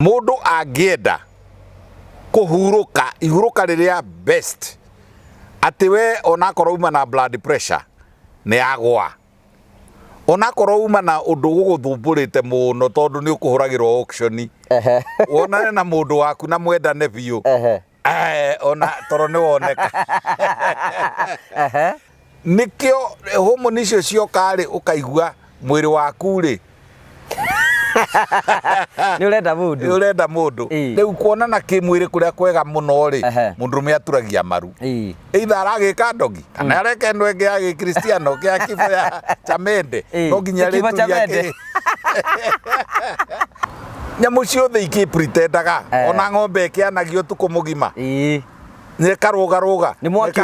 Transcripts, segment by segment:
Mundu angienda kuhuruka ihuruka riria best ati we onakorwo uma na blood pressure ni agwa onakorwo uma na undu guguthumbũrĩte muno tondu ni ukuhuragirwo auction wonane na mundu waku na mwendane biũ ona toro ni woneka nikio homoni icio ciokari ukaigua mwiri waku ri ni urenda mundu riu kuonana kimwiri kuria kwega muno ri mundurume aturagia maru either aragika ndogi kana areke ndo enge ya Kristiano kia kifo ya Chamende no nginya ri turia nyamu ciothe ikipretendaga ona ng'ombe ikianagio tuko mugima ni karuga ni mwaki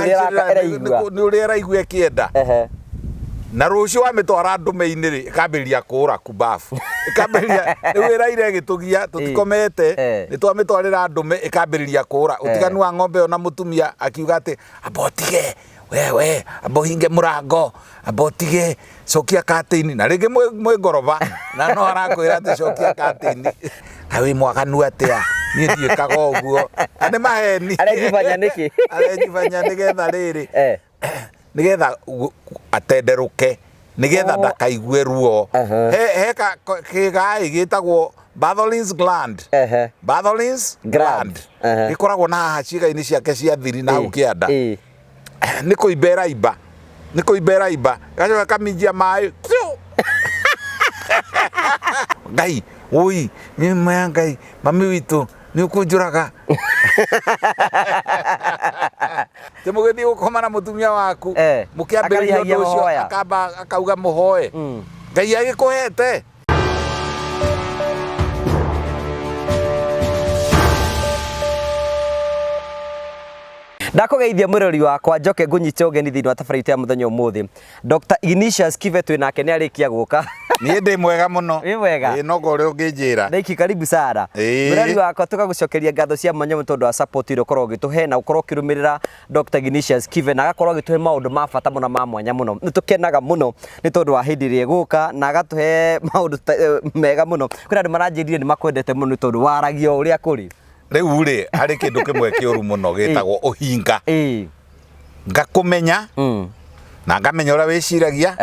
ni urera igwe kienda na rucio wa mitwara ndume-ini ri ikambĩrĩria kũra kubafu ikambĩrĩria wĩra ire gĩtũgia tutikomete ni twamitwarĩra ndume ikambĩrĩria kũra utiganu wa ng'ombe ona mutumia akiuga ati abotige wewe abohinge murango abotige cokia katini na rĩngĩ mwĩ ngoroba na no arakwĩra ati cokia katini hawi mwaganu atia ni ndiĩkaga ũguo nĩ maheni arejifanya nigetha rĩrĩ nigetha atenderuke nigetha ndakaigue ruo he kigai gitagwo Bartholin's gland Bartholin's gland gikoragwo na haha ciĩga-inĩ ciake cia thiri na hau kĩanda nĩ kũimbera imba gacoka kaminjia maĩ ngai ui ni ngai mami witu ni ukunjuraga temugethi gukoma na mutumia waku mukiambĩrĩria ũndũ ũcio akamba akauga muhoe ngai agĩkũhete ndakugeithia mwirori wakwa njoke ngunyite ugeni thiini wa tabarĩra ya muthenya umuthi Dr. Ignatius Kibe twinake ni arikia guka niĩ ndĩ mwega mũno wĩ mwega nogo ũrĩa ũngĩnjĩra Daiki karibu sana mwirori wakwa tugagucokeria ngatho cia mwanya tondu wa support ĩrĩa ũkorwo ũgĩtũhe na ũkorwo ũkĩrũmĩrĩra Dr. Ignatius Kibe na agakorwo agĩtũhe maũndũ ma bata mũno ma mwanya mũno nĩtũkenaga mũno nĩ tondu wa hĩndĩ ĩrĩa gũka na agatũhe maũndũ mega mũno kwĩna andũ maranjĩrire nĩ makwendete mũno nĩ tondu waragio ũrĩa kũrĩ riu ri hari kindu kimwe kĩũru mũno gĩtagwo ũhinga ngakumenya na ngamenya ũrĩa wĩciragia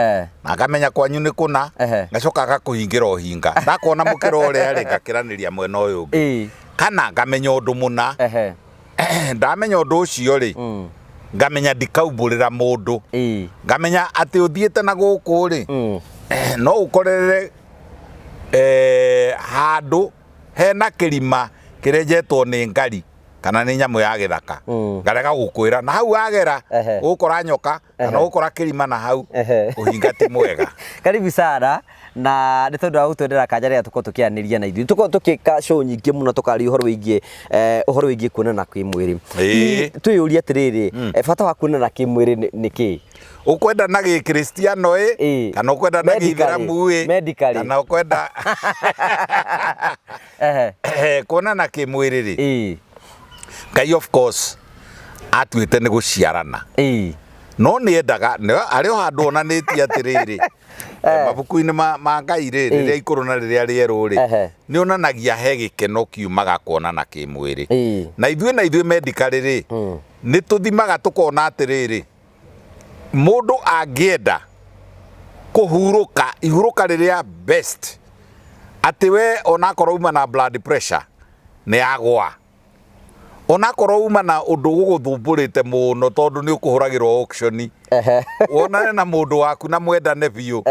na ngamenya kwanyu nĩ kũna ngacoka gakũhingĩra ũhinga ndakuona mũkĩra ũrĩa rĩ ngakĩranĩria mwena ũyũ ũngĩ kana ngamenya ũndũ mũna ndamenya ũndũ ũcio rĩ ngamenya ndikaumbũrĩra mũndũ ngamenya atĩ ũthiĩte na gũkũ rĩ no ũkorere handũ hena kĩrima kirejetwo ni ngari kana ni nyamu ya githaka ngarega gukwira na hau agera ukora nyoka kana ukora kirima na hau uhinga ti mwega karibu sana na nĩ tondu wa gũtwendera kanya rĩrĩa tũkorwo tũkĩanĩria na ithuĩ tũkorwo tũgĩka show nyingĩ mũno tũkaria ũhoro wĩgiĩ kuonana kĩmwĩrĩ twĩyũrie atĩrĩrĩ bata wa kuonana kĩmwĩrĩ nĩ kĩĩ ukwenda na Gĩkristiano kana ukwenda na Gĩithĩramu kana ukwenda kuonana kĩmwĩrĩ rĩ Ngai of course atuĩte nĩ gũciarana no nĩ endaga arĩ o handũ onanĩtie atĩrĩrĩ mabuku-inĩ ma Ngai rĩrĩa ikũrũ na rĩrĩa rĩerũ rĩ nĩ onanagia he gĩkeno kiumaga kuonana kĩmwĩrĩ na ithuĩ medical rĩ nĩ tũthimaga tũkona atĩrĩrĩ mundu angienda kuhuruka ihuruka riria best ati we onakorwo uma na blood pressure ni agwa onakorwo uma na undu guguthumbũrĩte muno tondu ni ukuhuragirwo auction wonane na mundu waku na mwendane biũ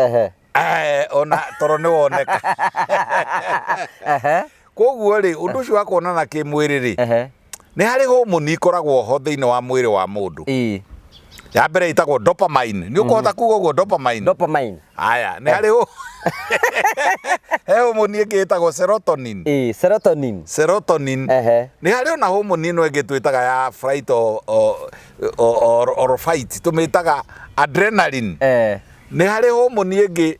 ona toro ni woneka koguo ri undu ucio wa kuonana kĩmwĩrĩ ri ni hari homoni ikoragwo ho thĩinĩ wa mwĩrĩ wa mundu ya mbere itagwo dopamine ni ukota kuga uguo dopamine aya ni hari he homoni ĩngĩ ĩtagwo serotonin serotonin ni hari ona homoni ĩno ĩngĩ twĩtaga ya flight or fight tumĩtaga adrenaline ni hari homoni ĩngĩ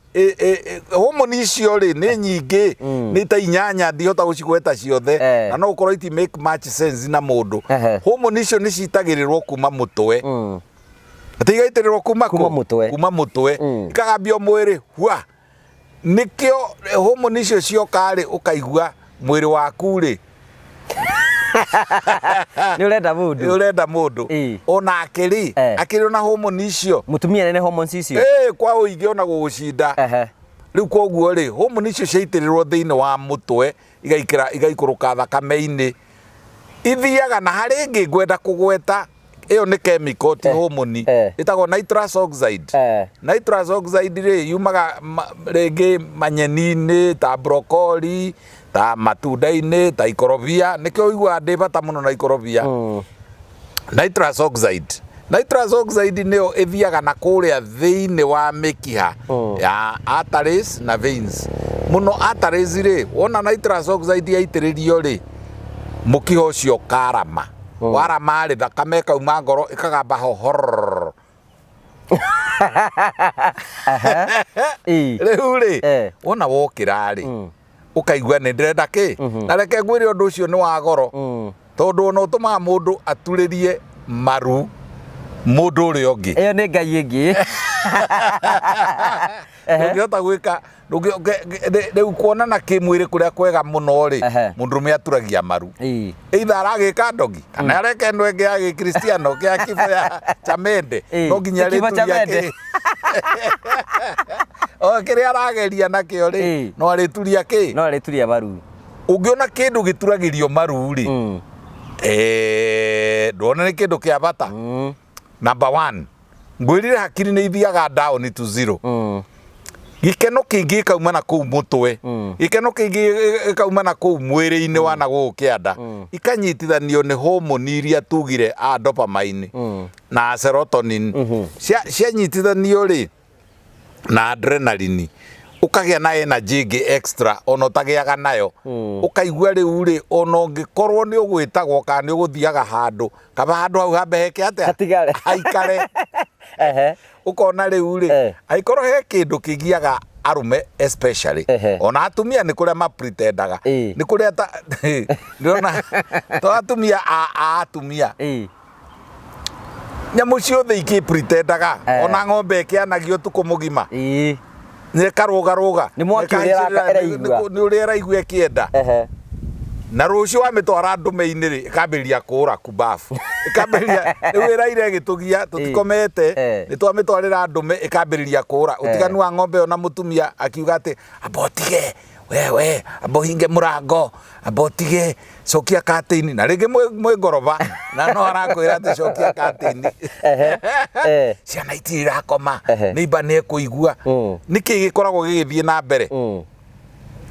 homoni icio rĩ nĩ nyingĩ nĩ ta inyanya ndihota gũcigweta ciothe na no ũkorwo iti make much sense na mũndũ homoni icio nĩ citagĩrĩrwo kuma mũtwe atigaitĩrĩrwo kuma mũtwe ikagambio mwĩrĩ hua nikio homoni icio ciokari ukaigua mwiri waku ri ni urenda mundu ona akiri na hormone icio mutumia nene hormones icio kwa uige ona gugucinda riu koguo ri hormone icio ciaitirirwo thiini wa mutwe igaikuruka thakame-ini ithiaga na hari ingi ngwenda kugweta iyo ni chemical ti hormone itagwo nitrous oxide nitrous oxide ri yumaga ringi manyeni-ini ta broccoli ta matunda-ini ta ikorobia nikio igua ndi bata muno na ikorobia nitrous oxide nio ithiaga na kuria thiini wa mikiha ya arteries na veins muno arteries ri wona nitrous oxide yaitiririo ri mukiha ucio karama warama ri thakame kauma ngoro ikagamba hohor riu ri wona wokira ri ukaigua ni ndirenda ki na reke ngwire undu ucio ni wa goro tondu ona utumaga mundu aturirie maru mundu uri ungi iyo ni ngai ingi ndungihota gwika riu kuonana kimwiri kuria kwega muno ri mundurume aturagia maru either aragika ndogi kana areke endo ingi ya gikristiano kia kifo ya chamende no nginya rituria ki o kiri arageria nakio ri no arituria ki no arituria maru ungiona kindu gituragirio maru ri ndona ni kindu kia bata number 1 ngwirire hakiri ni ithiaga down to zero gikeno kingi kauma na kuu mutwe gikeno kingi kauma na kuu mwiri-ini wa na gukianda ikanyitithanio ni hormone iria tugire a dopamine na serotonin cia nyitithanio ri na adrenaline ukagia na energy ingi extra ono tagiaga nayo ukaigua riu ri ono ngikorwo ni ugwitagwo kana ni uguthiaga handu kaba handu hau hambe heke atia haikare ukona riu ri aikorwo he kindu kigiaga arume especially ona atumia ni kuria mapretendaga ni kuria ta ndona to atumia atumia nyamu ciothe ikipretendaga ona ng'ombe ikianagio tuku mugima ni karuga ni mwakirira eraigua ni uri eraigua ikienda na rucio wa mitwara ndume-ini ri ikambiriria kuura kubafu ikambiriria riu iraire igitugia tutikomete ni twamitwarira ndume ikambiriria kuura utiganu wa ng'ombe ona mutumia akiuga ati abotige wewe abohinge murango abotige cokia katini na ringi mwe ngoroba na no arakwira ati cokia katini ciana itirakoma neiba ni kuigua niki gikoragwo gigithie na mbere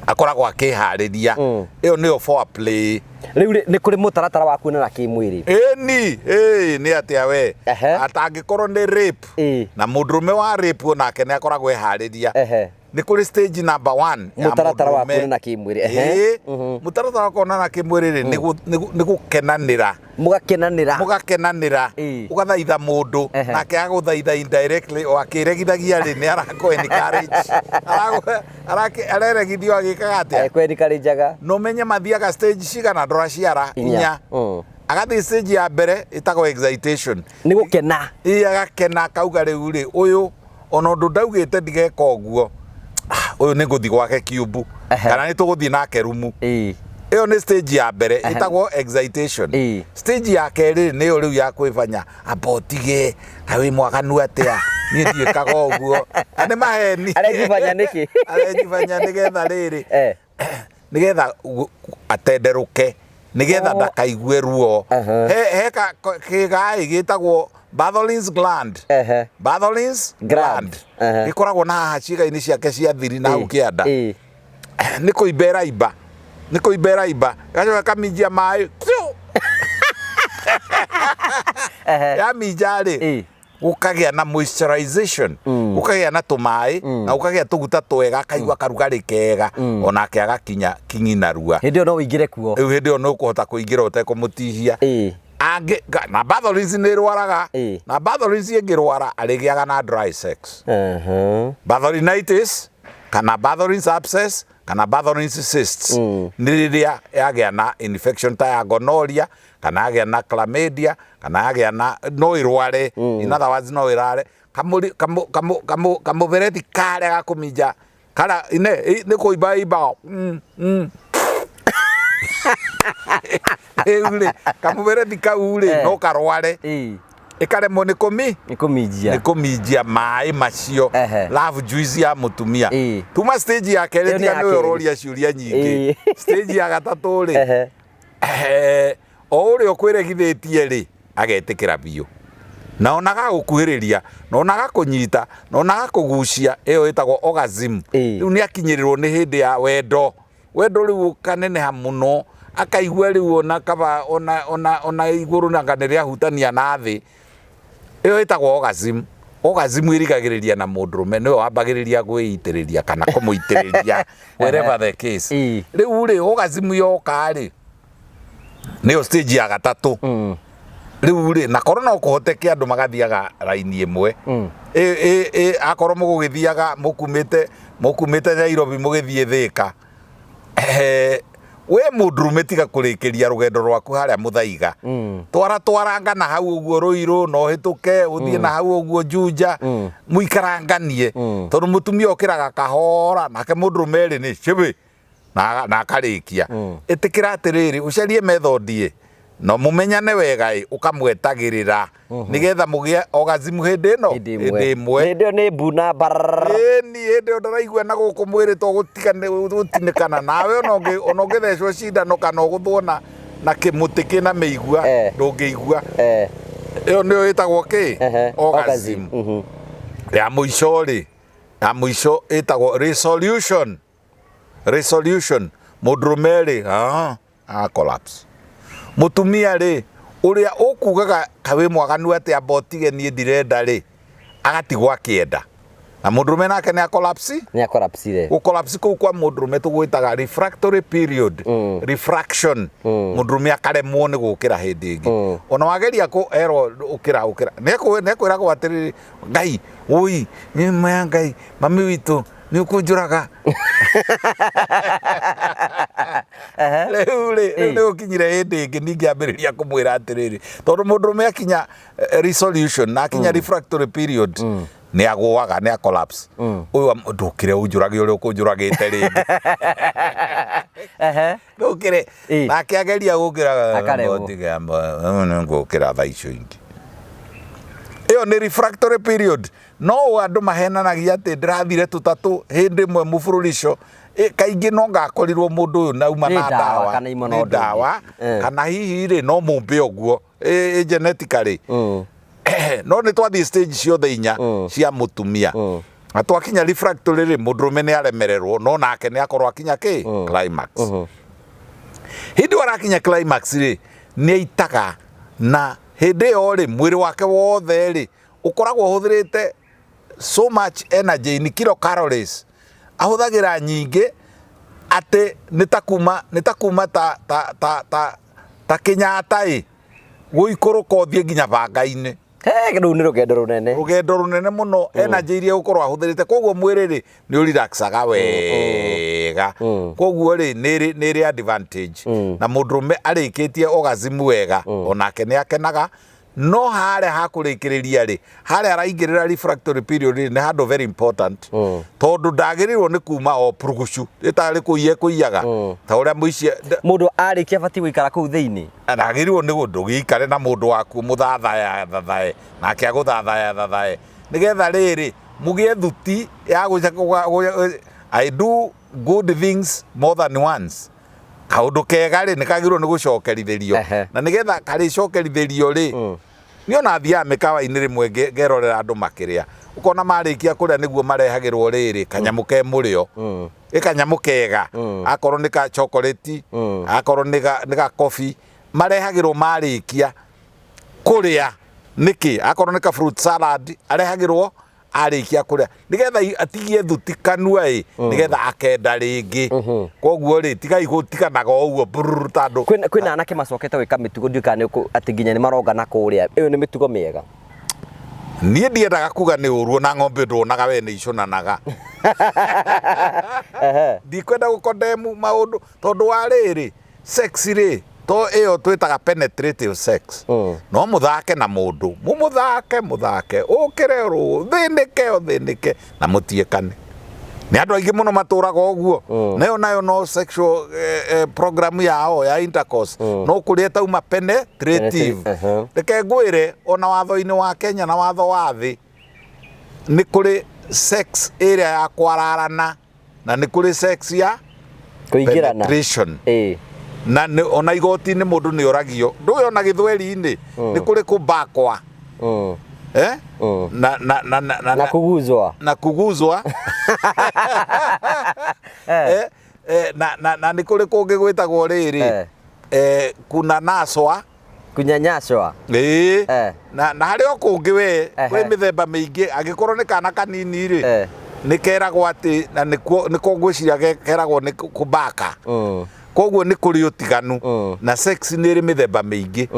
akoragwo akihariria iyo niyo foreplay riu ni kuri mutaratara wa kuonana kimwiri ni atia we atangikorwo ni rape na mundurume wa rape onake ni akoragwo ehariria ni kuri stage number 1 mutaratara wa kuonana kimwiri mutaratara wa kuonana kimwiri ri ni gukenanira mugakenanira ugathaitha mundu nake aguthaitha indirectly o akiregithagia ri ni arako encourage areregithio agikaga atia encourageaga no menye mathiaga stage cigana ndora ciara inya agathi stage ya mbere itagwo excitation ni gukena agakena kauga riu ri uyu ona ndu ndaugite ndigeka uguo uyu ni nguthi gwake kiumbu kana ni tuguthi nake rumu iyo ni stage ya mbere itagwo excitation stage ya keri ni yo riu ya kwifanya abotige kawi mwakanu atia ni ndiikaga uguo ani maheni arejifanya niki arejifanya nigetha riri nigetha atenderuke nigetha ndakaigue ruo he kigai gitagwo Bartholin's gland Bartholin's gland gikoragwo na haha ciĩga-inĩ ciake cia thiri na hau kĩanda nĩ kũimbera imba gacoka kaminjia maĩ yaminja rĩ gũkagĩa na moisturization gũkagĩa na tũmaĩ na gũkagĩa tũguta twega kaigua karugarĩ kega onake agakinya king'inarua hĩndĩ ĩyo no ũingĩre kuo rĩu hĩndĩ ĩyo nĩ ũkũhota kũingĩra ũtekũmũtihia na Bartholin's nĩ rwaraga na Bartholin's ĩngĩrwara arĩgĩaga na dry sex Bartholinitis kana Bartholin's abscess kana Bartholin's cysts nĩ rĩrĩa yagĩa na infection ta ya gonorrhea kana yagĩa na chlamydia kana yagĩa na no ĩrware in other words no ĩrare kamũberethi karĩa ga kũminja kana nĩ kũimba Ule kamuberethi kau ri no karware ikaremwo ni kuminjia mai macio love juice ya mutumia tuma stage ya kere tiga ni uroria ciuria nyingi stage ya gatatu ri o uri okwiregithitie ri agetikira biu na onaga gukuhiriria na onaga kunyita na onaga kugucia iyo itagwo orgasm riu ni akinyirirwo ni hindi ya wendo riu kaneneha muno akaigua riu ona kaba ona iguru na nganiria hutania na thi iyo itagwo orgasm irigagiriria na mundurume niwe wambagiriria gwiitiriria kana kumuitiriria wherever the case riu ri orgasm yoka ri niyo stage ya gatatu riu ri na korona ukuhoteke andu magathiaga raini imwe akorwo mugugithiaga mukumite Nairobi mugithie Thika we mundurume tiga kurikiria rugendo rwaku haria Muthaiga twaranga na hau uguo Ruiru no hituke uthie na hau uguo Juja muikaranganie tondu mutumia okiraga kahora nake mundurume ri ni cibi na akarikia itikira atiriri ucarie method no mumenyane wega ukamwetagirira nigetha mugie orgasm hindi no hindi imwe hindi ni mbuna ni hindi ndaraigua na guku mwiri to gutinikana nawe ona ungithecwo cindano kana uguthwo na kimuti kina meigua ndungiigua iyo niyo itagwo ki orgasm ya muico itagwo resolution mundurume ri collapse mutumia ri uria ukugaga kawe mwaganu ati abotige nie ndirenda ri agatigwa kienda na mundurume nake ni collapse re collapse ku kwa mundurume tugwitaga refractory period refraction mundurume akaremwo ni gukira hindi ingi ona wageria ku ero ukira nekwira ku atiri ngai ui ni ngai mami witu ni ukunjuraga Leo ukinyire hindi ingi ningiambiriria kumwira atiriri tondu mundurume akinya resolution na akinya refractory period ni agwaga ni collapse uyu ndukire unjurage uri ukunjuragite ringi ndukire nake ageria gukira ngukira thaa icio ingi iyo ni refractory period no andu mahenanagia ati ndirathire tutatu hindi mwe mufururico kaingi no ngakorirwo mundu uyu nauma na dawa kana hihi ri no mumbe oguo genetically no ni twathi stage ciothe inya cia mutumia atwakinya refractory ri mundurume ni aremererwo no nake ni akorwo akinya ki climax hindi warakinya climax ri ni aitaga na hindi yo ri mwiri wake wothe ri ukoragwo huthirite so much energy in kilocalories ahuthagira nyingi ati nitakuma ta Kenyatta guikuruka uthie nginya banga-ini riu ni rugendo runene muno energy iria ukorwo ahuthirite koguo mwiri ri ni urelaxaga wega koguo ri ni ri advantage na mundurume arikitie orgasm wega onake ni akenaga no haria hakurikiriria ri haria araingirira refractory period ni handu very important tondu ndagirirwo ni kuma o purugucu itari kuiyaga ta uria muici mundu arikia bati guikara kuu thiini ndagirirwo ni gundu giikare na mundu waku muthathaya thathae nake aguthathaya nigetha riri mugie thuti ya I do good things more than once kaundu kega ri nikagirwo ni gucokerithirio na nigetha karicokerithirio ri ni ona thia mikawa-ini rimwe ngerorera andu makiria ukona marikia kuria niguo marehagirwo riri kanyamu ke murio ikanyamu kega akorwo ni ka chocolate akorwo ni ka coffee marehagirwo marikia kuria niki akorwo ni ka fruit salad arehagirwo arikia kuria nigetha atigie thuti kanua nigetha akenda ringi koguo ri tigai gutikanaga uguo tandu kwina anake macokete gwika mitugo ndiukane ati nginya ni maronga na kuria iyo ni mitugo miega nie ndiendaga kuga ni uruo na ng'ombe ndonaga we ni icunanaga ndikwenda gukondemu maundu tondu wa riri sex ri to iyo twitaga penetrative sex no muthake na mundu muthake ukire ru thinike na mutiekane ni andu aingi muno maturaga uguo nayo no sexual program yao ya intercourse no kuria tauma penetrative reke ngwire ona watho-ini wa Kenya na watho wa thi ni kuri sex area ya kwararana na ni kuri sex ya penetration na ona igoti-ini mundu ni oragio nduyo ona githweri-ini ni kuri kubakwa na kuguzwa na ni kuri kungi gwitagwo riri kunyanyaswa na hari o kungi we kwi mithemba mingi angikorwo ni kana kanini ri ni keragwo ati na niko ngwiciria keragwo ni kubaka koguo ni kuri utiganu na sex ni ri mithemba mingi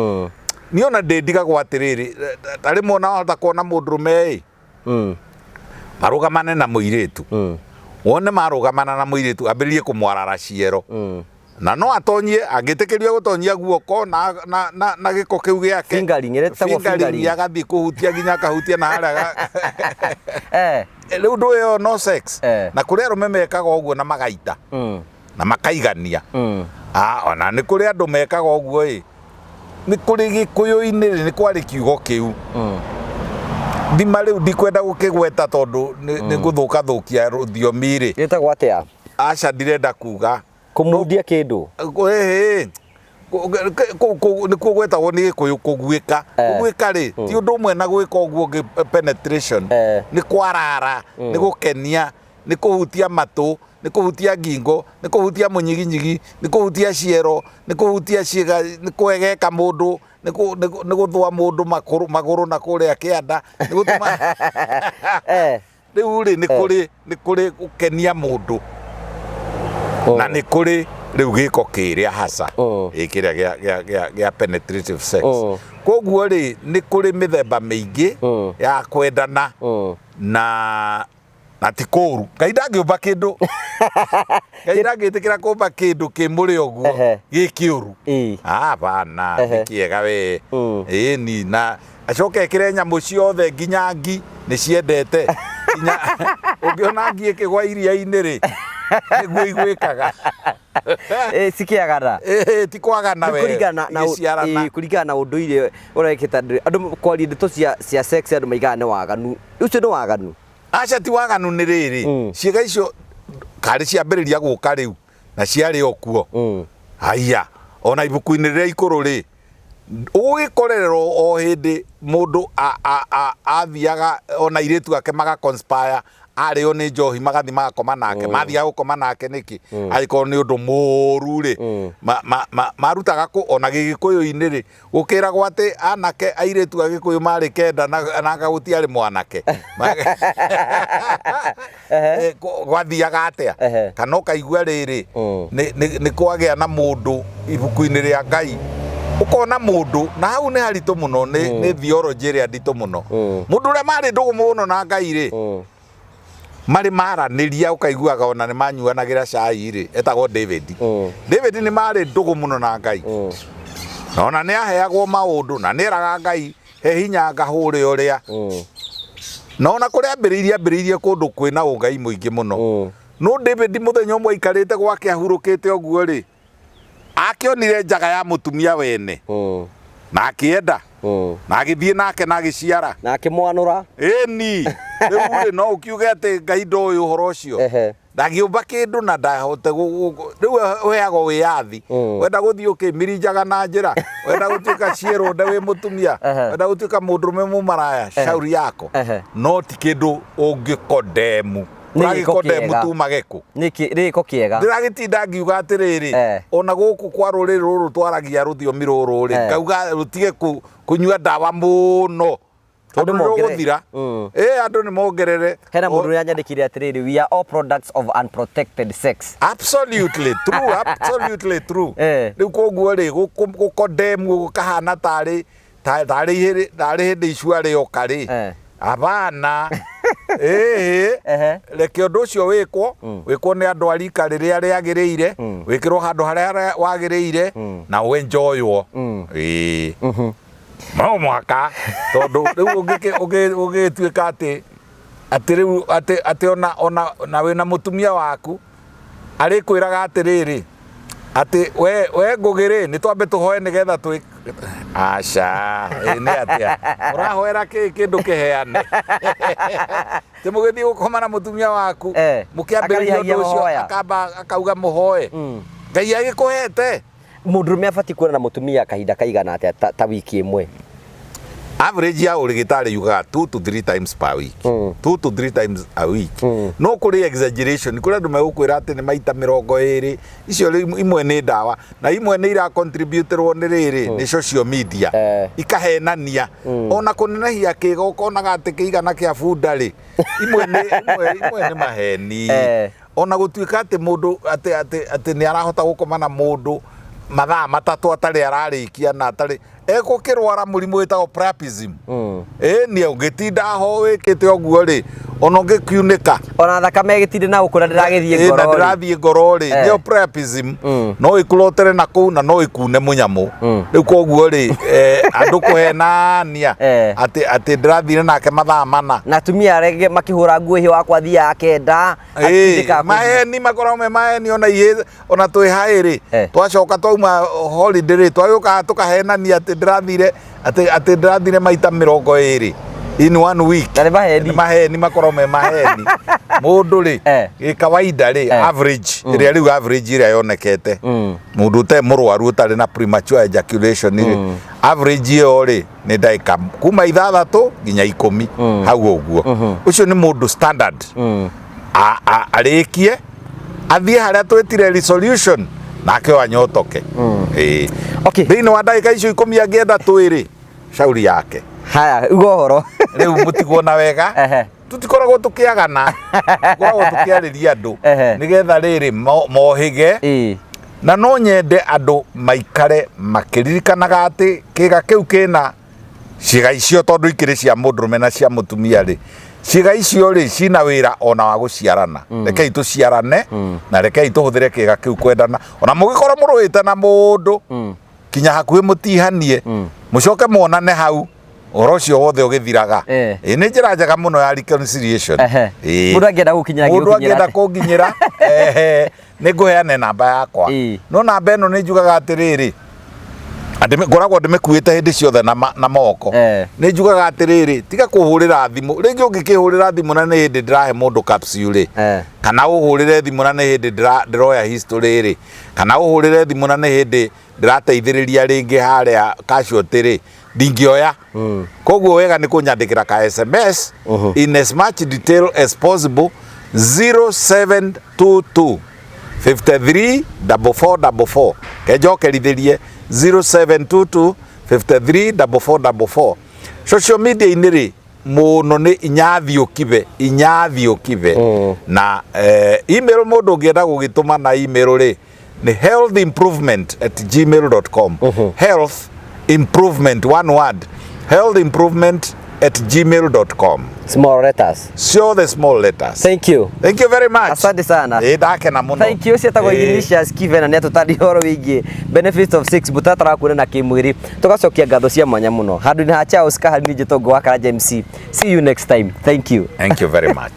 ni ona ndigagwo atiriri tari mona hota kuona mundurume marugamane na muiritu wone marugamana na muiritu ambiririe kumwarara ciero na no atonyie angitikiria gutonyia guoko na giko kiu giake fingering agathi kuhutia ginya kahutia na haria riu nduyo no sex na kuria rume mekaga uguo na magaita na makaigania ona ni kuria andu mekaga uguo ni kuri gikuyu-ini ni kwari kiugo kiu ndima riu ndikwenda gukigweta tondu ni guthukia ruthiomi ri gitagwo atia aca ndirenda kuga kumudia kindu ni kugwetagwo ni gikuyu kugwika ri ti undu umwe na gwika uguo penetration ni kwarara ni gukenia ni kuhutia matu ni kuhutia ngingo ni kuhutia munyiginyigi ni kuhutia ciero ni kuhutia ciega ni kwegeka mundu ni guthwa mundu maguru na kuria kianda ni gutuma riu ri ni kuri gukenia mundu na ni kuri riu giko kiria hasa ikiria gia penetrative sex koguo ri ni kuri mithemba mingi ya kwendana na tikuru Ngai ndangiumba kindu Ngai ndangitikira kumba kindu kimuri uguo gikiuru bana nikiega we ni na acoke ekire nyamu ciothe nginya ngi ni ciendete nginya ungiona ngi ikigwa iria-ini ri niguo igwikaga sikiagara ti kwagana we kurigana na unduire urekita andu kwari ndeto cia sex andu maigaga ni waganu ucio ni waganu aca ti waganu ni riri ciiga icio kari ciambiriria guka riu na ciari okuo haya ona ibuku-ini riria ikuru ri ugikorererwo o hindi mundu athiaga ona iritu ake maga conspire ario ni njohi magathi magakoma nake mathiaga gukoma nake niki agikorwo ni undu muru ri marutaga ona gigikuyu-ini ri gukiragwo ati anake airitu agikuyu mari kenda na gutiari mwanake gwathiaga atia kana ukaigua riri ni kwagia na mundu ibuku-ini ria Ngai ukona mundu na hau ni haritu muno ni theology ria nditu muno mundu uria mari ndugu muno na Ngai ri mari maraniria ukaiguaga ona ni manyuanagira cai ri etagwo David ni mari ndugu muno na Ngai na ona ni aheagwo maundu na ni eraga Ngai he hinya ngahure uria na ona kuria ambiriirie kundu kwina ungai muingi muno no David muthenya umwe ikarite gwake ahurukite oguo ri akionire njaga ya mutumia wene na akienda na agithie nake na agiciara na akimwanura ni riu no ukiuge ati Ngai ndoĩ uhoro ucio ndagiumba kindu na ndahote riu weago wiathi wenda guthii ukimirinjaga na njira wenda gutuika ciero wi mutumia wenda gutuika mundurume mumaraya shauri yako no ti kindu ungikondemu Uragikondemu tu mageku riko kiega ndiragitinda ngiuga atiriri ona guku kwa ruriri ruru twaragia ruthiomi ruru ri ngauga rutige kunyua ndawa muno tondu guthira andu ni mongerere hena mundu yanyandikire atiriri we are all products of unprotected sex absolutely true riu koguo ri gukondemu gukahana tari hindi icua rioka ri abana reke undu ucio wikwo ni andu arika riria riagiriire wikirwo handu haria wagiriire na wenjoywo no mwaka tondu riu ugituika ati ati ona wina mutumia waku ari kwiraga atiriri ati we ngugiri ni twambe tuhoe nigetha twi aca ni atia urahoera kindu kiheane ti mugithii gukoma na mutumia waku mukiambiriria undu ucio akamba akauga muhoe Ngai agikuhete mundurume abati kuona na mutumia kahinda kaigana atia ta wiki imwe average ya urigitari yugaga 2 to 3 times per week 2 to 3 times a week no kuri exaggeration kuri andu megukwira ati ni maita 20 icio imwe ni ndawa na imwe ni ira contributerwo ni riri ni social media ikahenania ona kunenehia kigo ukonaga ati kiigana kia fundari imwe ni maheni ona gutuika ati mundu ati ni arahota gukoma na mundu mathaa matatu atari ararikia na atari ekukirwara murimu witagwo priapism ni ungitinda ho wikite oguo ri ona ungikiunika ona thakame gitinde na gukura ndiragithie ngoro na ndirathie ngoro ri ni priapism no ikulotere na kuu na no ikune munyamu riu koguo ri andu kuhenania ati ndirathire nake mathaa mana na tumia rege makihura nguo hi wakwa thia akenda atindika maheni makorwo me maheni ona iye ona twi hairi twacoka twauma holiday ri twayuka tukahenania ati ndirathire ati ndirathire maita 20 in 1 week na maheni makorwo me maheni mundu ri kawaida ri average ri riu average ri yonekete mundu te murwaru utari na premature ejaculation ri average yo ri ni ndaika kuma 6 nginya 10 hau uguo ucio ni mundu standard arikie athie haria twetire resolution nake wanyotoke okay thini wa ndaika icio 10 angienda twiri shauri yake haya ugo horo riu mutigwo na wega tutikoragwo tukiagana koragwo tukiariria andu nigetha riri mohige na no nyende andu maikare makiririkanaga ati kiga kiu kina ciiga icio tondu ikiri cia mundurume na cia mutumia ri ciiga icio ri cina wira ona wa guciarana rekei tuciarane na rekei tuhuthire kiga kiu kwendana ona mugikorwo muruite na mundu kinya hakuhi mutihanie mucoke muonane hau orocio wothe ugithiraga ni njira njega muno ya reconciliation mundu angienda kunginyira ni nguheane namba yakwa no namba eno ni njugaga atiriri ngoragwo ndimikuite hindi ciothe na moko ni njugaga atiriri tiga kuhurira thimu ringi ungikihurira thimu na ni hindi ndirahe mundu capsule kana uhurire thimu na ni hindi ndiroya history ri kana uhurire thimu na ni hindi ndirateithiriria ringi haria casualty ri ndingioya koguo wega ni kunyandikira ka SMS in as much detail as possible 0722 53 4444 kejokerithirie 0722 53 4444 social media iniri muno ni inyathiukive na email mundu ngienda gugituma na email ri ni healthimprovement@gmail.com health improvement one word healthimprovement@gmail.com small letters sure the small letters thank you very much asante sana ndake na muno thank you sieta kwa Ignatius Kive na neto tadi horo wigi benefits of 6 butatara kuona na kimwiri tugacokia ngatho cia mwanya muno handu ni hacha Oscar Harinje togo wa Karaja MC see you next time thank you very much